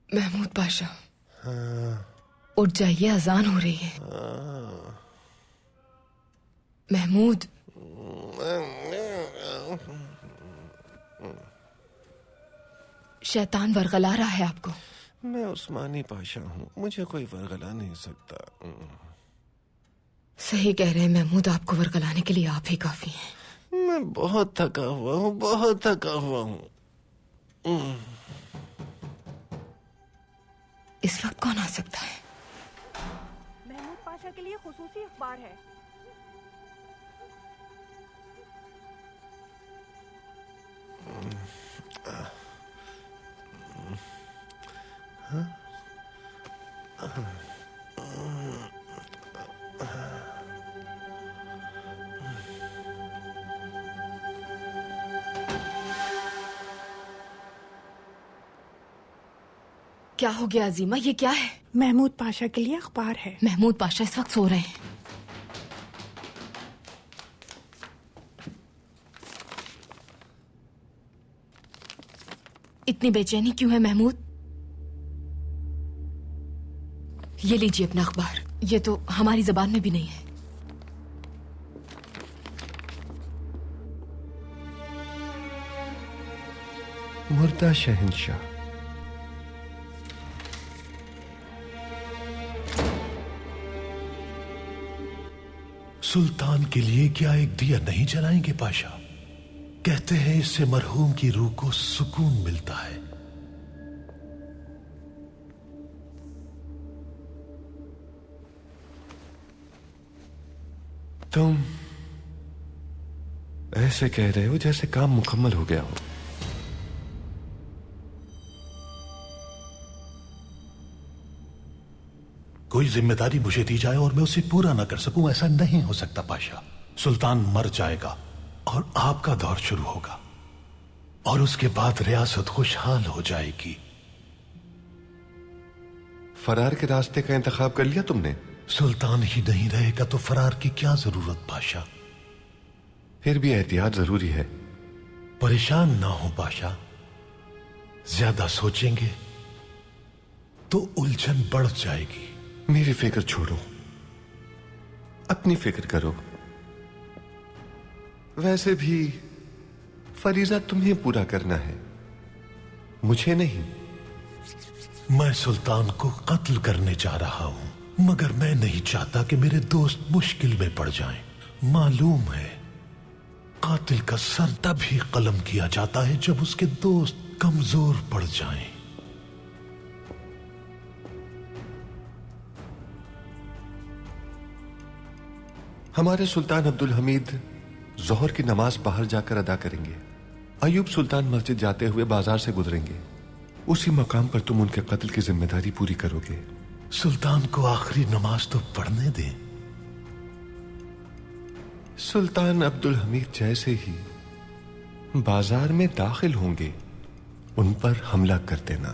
महमूद पाशा, उठ जाइए, अजान हो रही है। महमूद, शैतान वरगला रहा है आपको। मैं उस्मानी पाशा हूँ, मुझे कोई वरगला नहीं सकता। सही कह रहे हैं महमूद, आपको वरगलाने के लिए आप ही काफी हैं। मैं बहुत थका हुआ हूँ, बहुत थका हुआ हूँ। इस वक्त कौन आ सकता है? महमूद पाशा के लिए खुसूसी अखबार है। क्या हो गया अजीमा, ये क्या है? महमूद पाशा के लिए अखबार है। महमूद पाशा इस वक्त सो रहे हैं। इतनी बेचैनी क्यों है महमूद? ये लीजिए अपना अखबार, ये तो हमारी जबान में भी नहीं है। मुर्दा शहंशाह। सुल्तान के लिए क्या एक दिया नहीं जलाएंगे पाशा? कहते हैं इससे मरहूम की रूह को सुकून मिलता है। तुम ऐसे कह रहे हो जैसे काम मुकम्मल हो गया हो। कोई जिम्मेदारी मुझे दी जाए और मैं उसे पूरा ना कर सकूं, ऐसा नहीं हो सकता पाशा। सुल्तान मर जाएगा और आपका दौर शुरू होगा और उसके बाद रियासत खुशहाल हो जाएगी। फरार के रास्ते का इंतखाब कर लिया तुमने? सुल्तान ही नहीं रहेगा तो फरार की क्या जरूरत पाशा? फिर भी एहतियात जरूरी है। परेशान ना हो पाशा, ज्यादा सोचेंगे तो उलझन बढ़ जाएगी। मेरी फिक्र छोड़ो, अपनी फिक्र करो। वैसे भी फरीजा तुम्हें पूरा करना है, मुझे नहीं। मैं सुल्तान को कत्ल करने जा रहा हूं, मगर मैं नहीं चाहता कि मेरे दोस्त मुश्किल में पड़ जाएं। मालूम है, कातिल का सर तब ही कलम किया जाता है जब उसके दोस्त कमजोर पड़ जाएं। हमारे सुल्तान अब्दुल हमीद जोहर की नमाज बाहर जाकर अदा करेंगे। अयूब सुल्तान मस्जिद जाते हुए बाजार से गुजरेंगे। उसी मकाम पर तुम उनके कत्ल की जिम्मेदारी पूरी करोगे। सुल्तान को आखिरी नमाज तो पढ़ने दें। सुल्तान अब्दुल हमीद जैसे ही बाजार में दाखिल होंगे, उन पर हमला कर देना।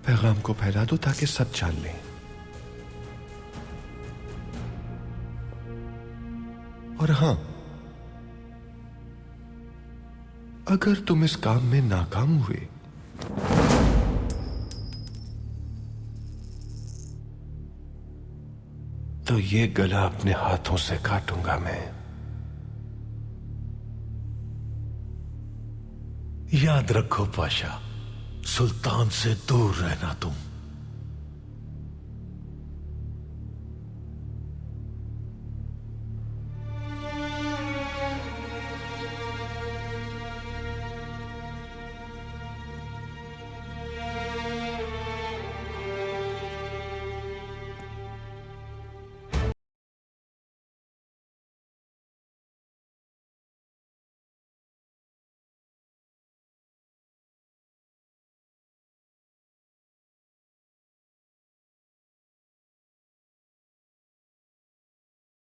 पैगाम को फैला दो ताकि सब जान लें। और हां, अगर तुम इस काम में नाकाम हुए तो ये गला अपने हाथों से काटूंगा मैं। याद रखो पाशा, सुल्तान से दूर रहना तुम।